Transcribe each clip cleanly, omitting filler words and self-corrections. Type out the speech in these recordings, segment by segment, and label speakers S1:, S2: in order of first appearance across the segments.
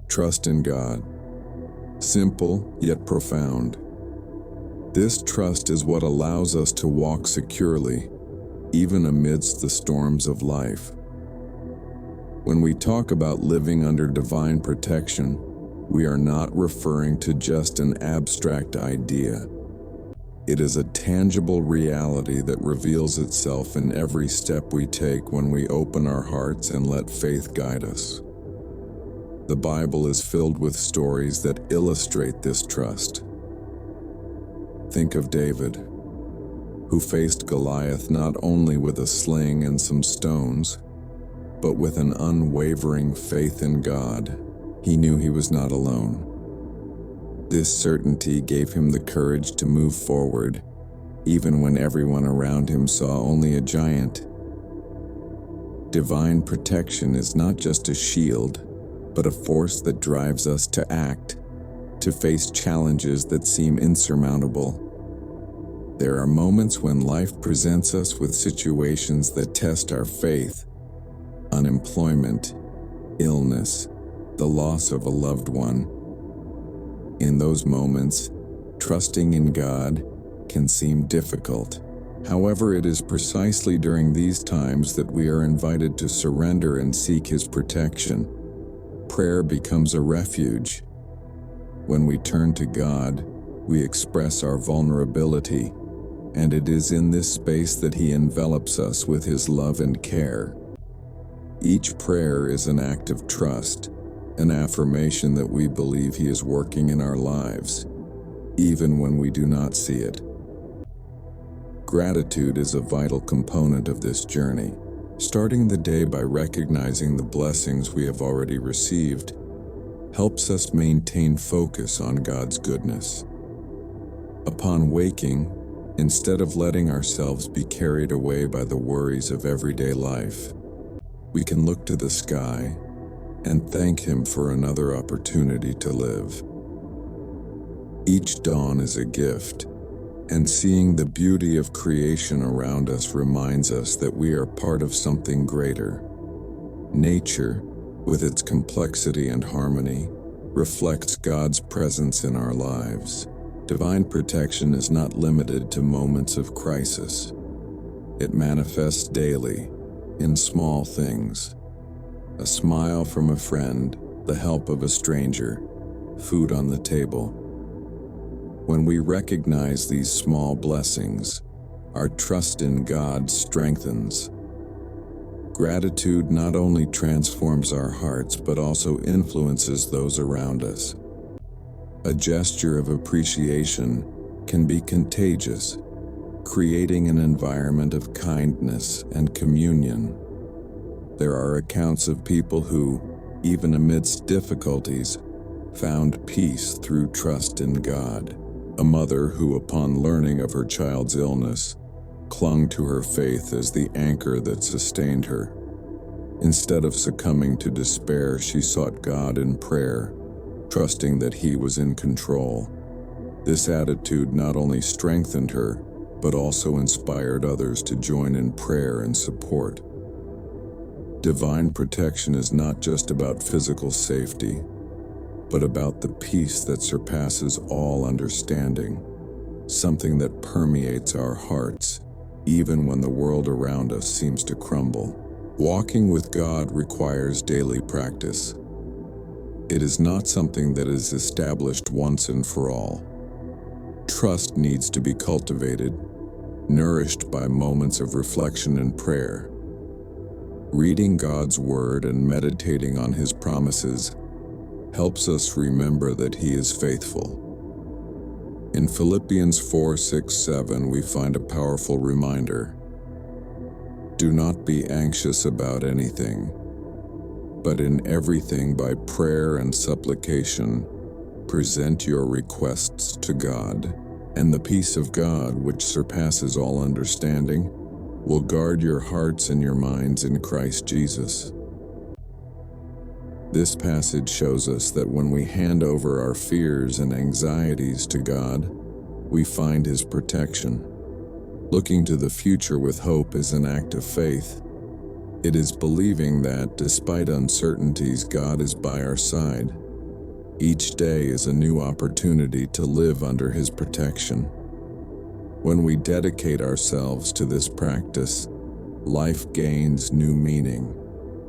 S1: Trust in God. Simple yet profound. This trust is what allows us to walk securely, even amidst the storms of life. When we talk about living under divine protection, we are not referring to just an abstract idea. It is a tangible reality that reveals itself in every step we take when we open our hearts and let faith guide us. The Bible is filled with stories that illustrate this trust. Think of David, who faced Goliath not only with a sling and some stones, but with an unwavering faith in God. He knew he was not alone. This certainty gave him the courage to move forward, even when everyone around him saw only a giant. Divine protection is not just a shield, but a force that drives us to act, to face challenges that seem insurmountable. There are moments when life presents us with situations that test our faith: unemployment, illness, the loss of a loved one. In those moments, trusting in God can seem difficult. However, it is precisely during these times that we are invited to surrender and seek His protection. Prayer becomes a refuge. When we turn to God, we express our vulnerability, and it is in this space that He envelops us with His love and care. Each prayer is an act of trust, an affirmation that we believe He is working in our lives, even when we do not see it. Gratitude is a vital component of this journey. Starting the day by recognizing the blessings we have already received helps us maintain focus on God's goodness. Upon waking, instead of letting ourselves be carried away by the worries of everyday life, we can look to the sky and thank Him for another opportunity to live. Each dawn is a gift, and seeing the beauty of creation around us reminds us that we are part of something greater. Nature, with its complexity and harmony, reflects God's presence in our lives. Divine protection is not limited to moments of crisis. It manifests daily, in small things. A smile from a friend, the help of a stranger, food on the table. When we recognize these small blessings, our trust in God strengthens. Gratitude not only transforms our hearts but also influences those around us. A gesture of appreciation can be contagious, creating an environment of kindness and communion. There are accounts of people who, even amidst difficulties, found peace through trust in God. A mother who, upon learning of her child's illness, clung to her faith as the anchor that sustained her. Instead of succumbing to despair, she sought God in prayer, trusting that He was in control. This attitude not only strengthened her, but also inspired others to join in prayer and support. Divine protection is not just about physical safety, but about the peace that surpasses all understanding, something that permeates our hearts, even when the world around us seems to crumble. Walking with God requires daily practice. It is not something that is established once and for all. Trust needs to be cultivated, nourished by moments of reflection and prayer. Reading God's Word and meditating on His promises helps us remember that He is faithful. In Philippians 4:6-7, we find a powerful reminder. Do not be anxious about anything, but in everything by prayer and supplication, present your requests to God, and the peace of God, which surpasses all understanding, will guard your hearts and your minds in Christ Jesus. This passage shows us that when we hand over our fears and anxieties to God, we find His protection. Looking to the future with hope is an act of faith. It is believing that, despite uncertainties, God is by our side. Each day is a new opportunity to live under His protection. When we dedicate ourselves to this practice, life gains new meaning.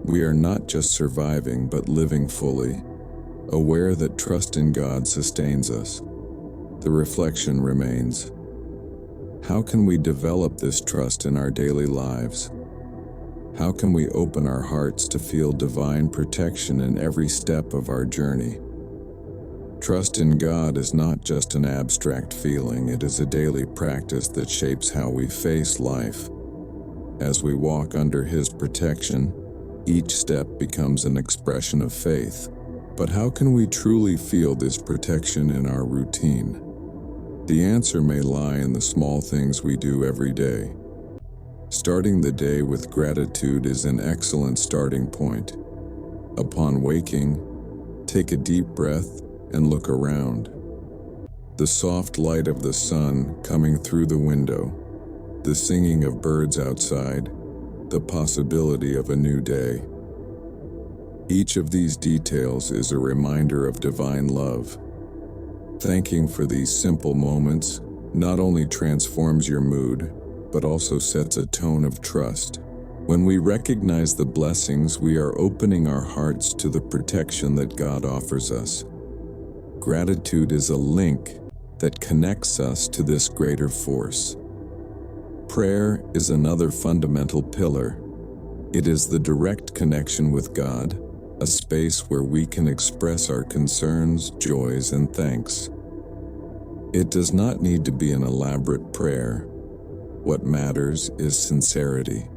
S1: We are not just surviving but living fully, aware that trust in God sustains us. The reflection remains: how can we develop this trust in our daily lives? How can we open our hearts to feel divine protection in every step of our journey? Trust in God is not just an abstract feeling, it is a daily practice that shapes how we face life. As we walk under His protection, each step becomes an expression of faith. But how can we truly feel this protection in our routine? The answer may lie in the small things we do every day. Starting the day with gratitude is an excellent starting point. Upon waking, take a deep breath and look around. The soft light of the sun coming through the window, the singing of birds outside, the possibility of a new day. Each of these details is a reminder of divine love. Thanking for these simple moments not only transforms your mood, but also sets a tone of trust. When we recognize the blessings, we are opening our hearts to the protection that God offers us. Gratitude is a link that connects us to this greater force. Prayer is another fundamental pillar. It is the direct connection with God, a space where we can express our concerns, joys, and thanks. It does not need to be an elaborate prayer. What matters is sincerity.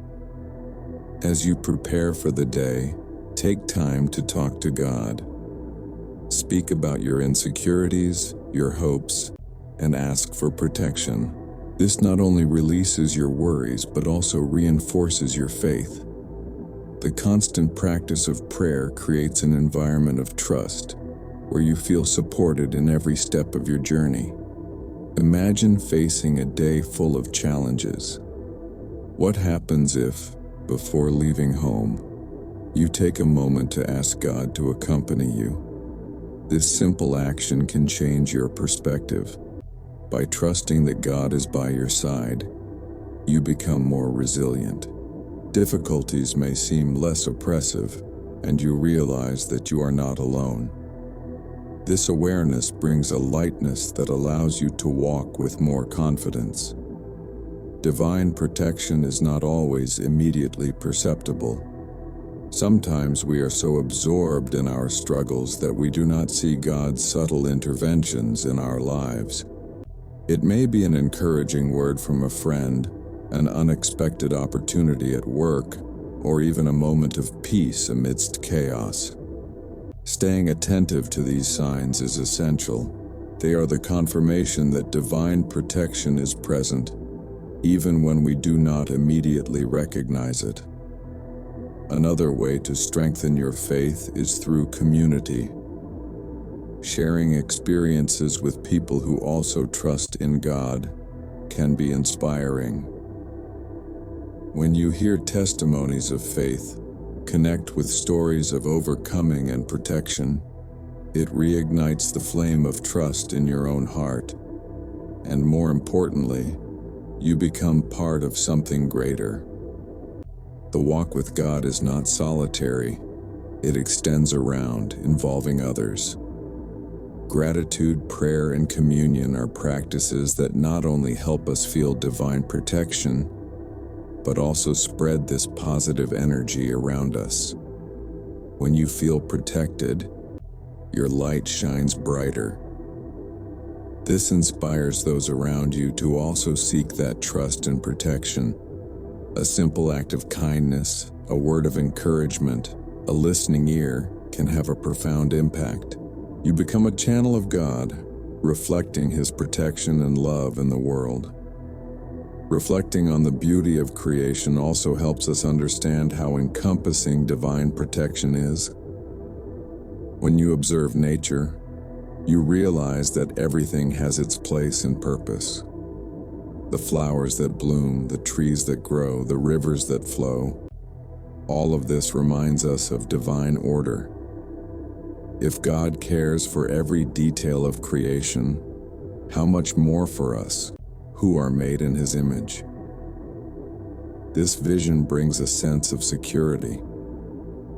S1: As you prepare for the day, take time to talk to God. Speak about your insecurities, your hopes, and ask for protection. This not only releases your worries, but also reinforces your faith. The constant practice of prayer creates an environment of trust, where you feel supported in every step of your journey. Imagine facing a day full of challenges. What happens if, before leaving home, you take a moment to ask God to accompany you? This simple action can change your perspective. By trusting that God is by your side, you become more resilient. Difficulties may seem less oppressive, and you realize that you are not alone. This awareness brings a lightness that allows you to walk with more confidence. Divine protection is not always immediately perceptible. Sometimes we are so absorbed in our struggles that we do not see God's subtle interventions in our lives. It may be an encouraging word from a friend, an unexpected opportunity at work, or even a moment of peace amidst chaos. Staying attentive to these signs is essential. They are the confirmation that divine protection is present, even when we do not immediately recognize it. Another way to strengthen your faith is through community. Sharing experiences with people who also trust in God can be inspiring. When you hear testimonies of faith, connect with stories of overcoming and protection, it reignites the flame of trust in your own heart. And more importantly, you become part of something greater. The walk with God is not solitary. It extends around, involving others. Gratitude, prayer, and communion are practices that not only help us feel divine protection, but also spread this positive energy around us. When you feel protected, your light shines brighter. This inspires those around you to also seek that trust and protection. A simple act of kindness, a word of encouragement, a listening ear can have a profound impact. You become a channel of God, reflecting His protection and love in the world. Reflecting on the beauty of creation also helps us understand how encompassing divine protection is. When you observe nature, you realize that everything has its place and purpose. The flowers that bloom, the trees that grow, the rivers that flow, all of this reminds us of divine order. If God cares for every detail of creation, how much more for us, who are made in His image? This vision brings a sense of security.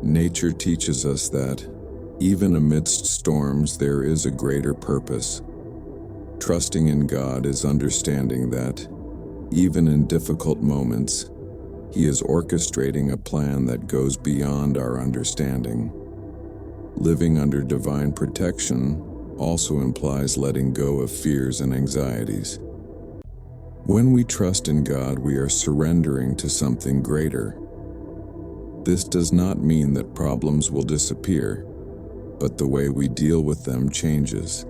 S1: Nature teaches us that, even amidst storms, there is a greater purpose. Trusting in God is understanding that, even in difficult moments, He is orchestrating a plan that goes beyond our understanding. Living under divine protection also implies letting go of fears and anxieties. When we trust in God, we are surrendering to something greater. This does not mean that problems will disappear, but the way we deal with them changes.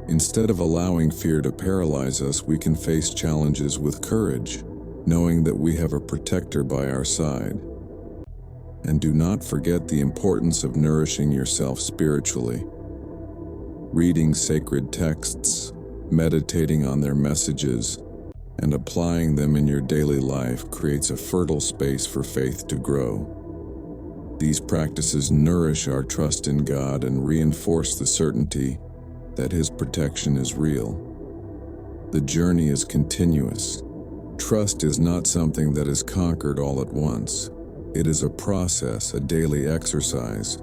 S1: Instead of allowing fear to paralyze us, we can face challenges with courage, knowing that we have a protector by our side. And do not forget the importance of nourishing yourself spiritually. Reading sacred texts, meditating on their messages, and applying them in your daily life creates a fertile space for faith to grow. These practices nourish our trust in God and reinforce the certainty that His protection is real. The journey is continuous. Trust is not something that is conquered all at once. It is a process, a daily exercise.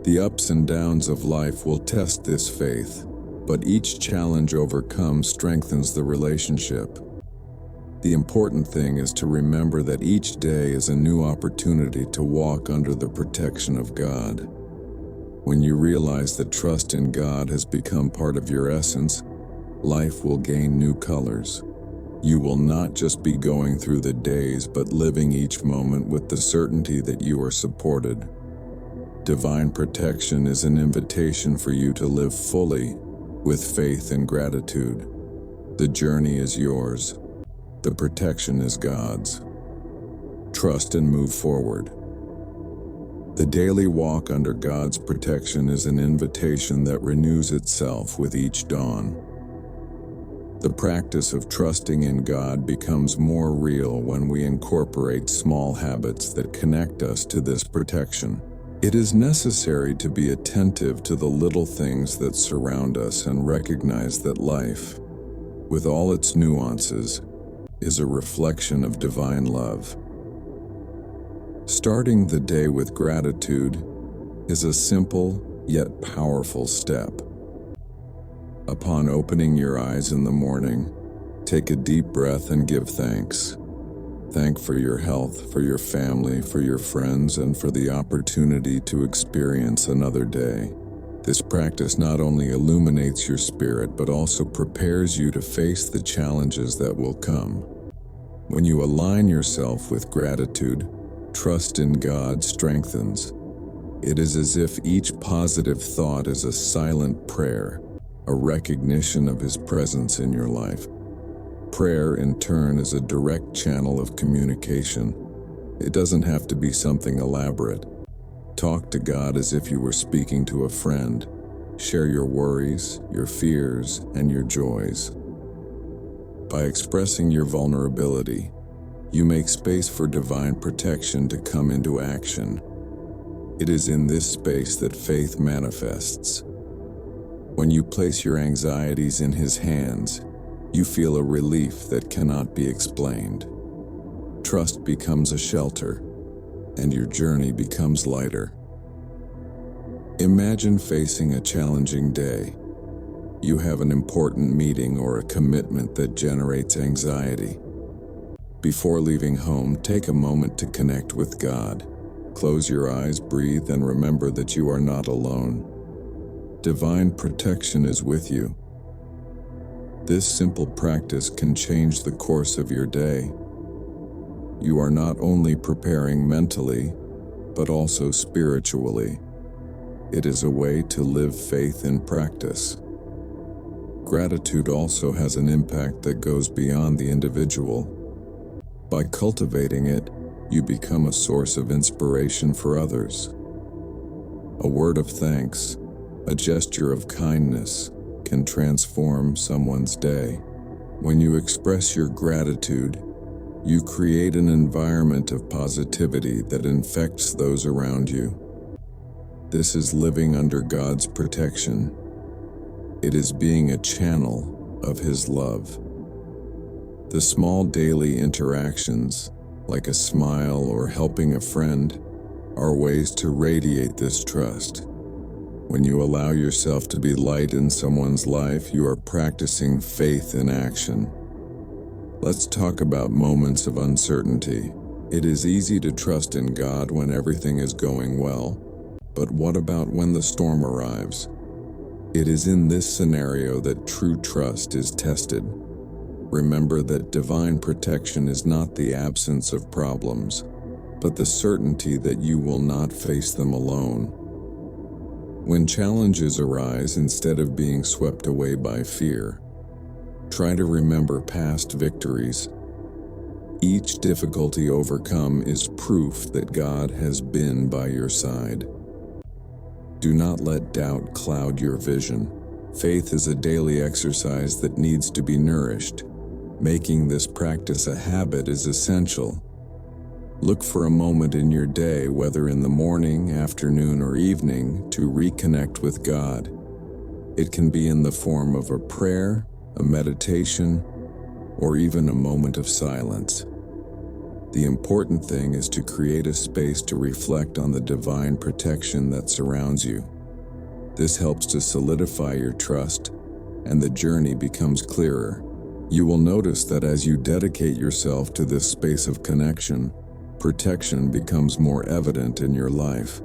S1: The ups and downs of life will test this faith, but each challenge overcome strengthens the relationship. The important thing is to remember that each day is a new opportunity to walk under the protection of God. When you realize that trust in God has become part of your essence, life will gain new colors. You will not just be going through the days, but living each moment with the certainty that you are supported. Divine protection is an invitation for you to live fully, with faith and gratitude. The journey is yours. The protection is God's. Trust and move forward. The daily walk under God's protection is an invitation that renews itself with each dawn. The practice of trusting in God becomes more real when we incorporate small habits that connect us to this protection. It is necessary to be attentive to the little things that surround us and recognize that life, with all its nuances, is a reflection of divine love. Starting the day with gratitude is a simple yet powerful step. Upon opening your eyes in the morning, take a deep breath and give thanks. Thank for your health, for your family, for your friends, and for the opportunity to experience another day. This practice not only illuminates your spirit, but also prepares you to face the challenges that will come. When you align yourself with gratitude, trust in God strengthens. It is as if each positive thought is a silent prayer, a recognition of His presence in your life. Prayer, in turn, is a direct channel of communication. It doesn't have to be something elaborate. Talk to God as if you were speaking to a friend. Share your worries, your fears, and your joys. By expressing your vulnerability, you make space for divine protection to come into action. It is in this space that faith manifests. When you place your anxieties in His hands, you feel a relief that cannot be explained. Trust becomes a shelter, and your journey becomes lighter. Imagine facing a challenging day. You have an important meeting or a commitment that generates anxiety. Before leaving home, take a moment to connect with God. Close your eyes, breathe, and remember that you are not alone. Divine protection is with you. This simple practice can change the course of your day. You are not only preparing mentally, but also spiritually. It is a way to live faith in practice. Gratitude also has an impact that goes beyond the individual. By cultivating it, you become a source of inspiration for others. A word of thanks, a gesture of kindness, can transform someone's day. When you express your gratitude, you create an environment of positivity that infects those around you. This is living under God's protection. It is being a channel of His love. The small daily interactions, like a smile or helping a friend, are ways to radiate this trust. When you allow yourself to be light in someone's life, you are practicing faith in action. Let's talk about moments of uncertainty. It is easy to trust in God when everything is going well, but what about when the storm arrives? It is in this scenario that true trust is tested. Remember that divine protection is not the absence of problems, but the certainty that you will not face them alone. When challenges arise, instead of being swept away by fear, try to remember past victories. Each difficulty overcome is proof that God has been by your side. Do not let doubt cloud your vision. Faith is a daily exercise that needs to be nourished. Making this practice a habit is essential. Look for a moment in your day, whether in the morning, afternoon, or evening, to reconnect with God. It can be in the form of a prayer, a meditation, or even a moment of silence. The important thing is to create a space to reflect on the divine protection that surrounds you. This helps to solidify your trust, and the journey becomes clearer. You will notice that as you dedicate yourself to this space of connection, protection becomes more evident in your life.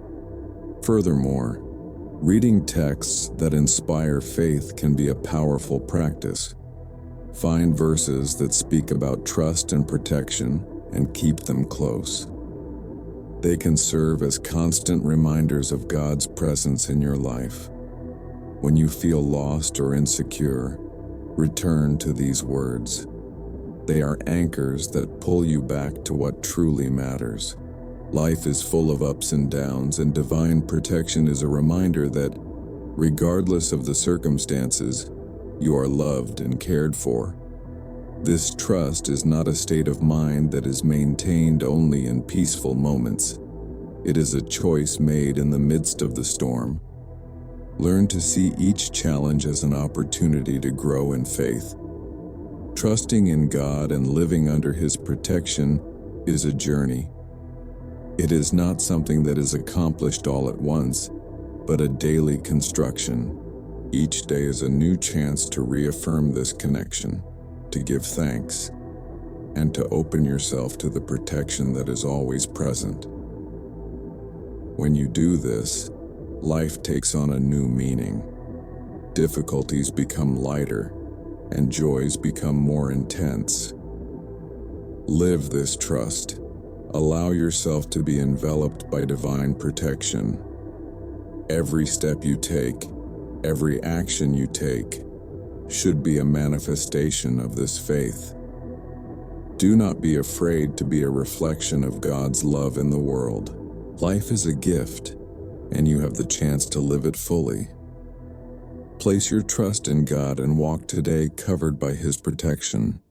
S1: Furthermore, reading texts that inspire faith can be a powerful practice. Find verses that speak about trust and protection and keep them close. They can serve as constant reminders of God's presence in your life. When you feel lost or insecure, return to these words. They are anchors that pull you back to what truly matters. Life is full of ups and downs, and divine protection is a reminder that, regardless of the circumstances, you are loved and cared for. This trust is not a state of mind that is maintained only in peaceful moments. It is a choice made in the midst of the storm. Learn to see each challenge as an opportunity to grow in faith. Trusting in God and living under His protection is a journey. It is not something that is accomplished all at once, but a daily construction. Each day is a new chance to reaffirm this connection, to give thanks, and to open yourself to the protection that is always present. When you do this, life takes on a new meaning. Difficulties become lighter, and joys become more intense. Live this trust. Allow yourself to be enveloped by divine protection. Every step you take, every action you take, should be a manifestation of this faith. Do not be afraid to be a reflection of God's love in the world. Life is a gift, and you have the chance to live it fully. Place your trust in God and walk today covered by His protection.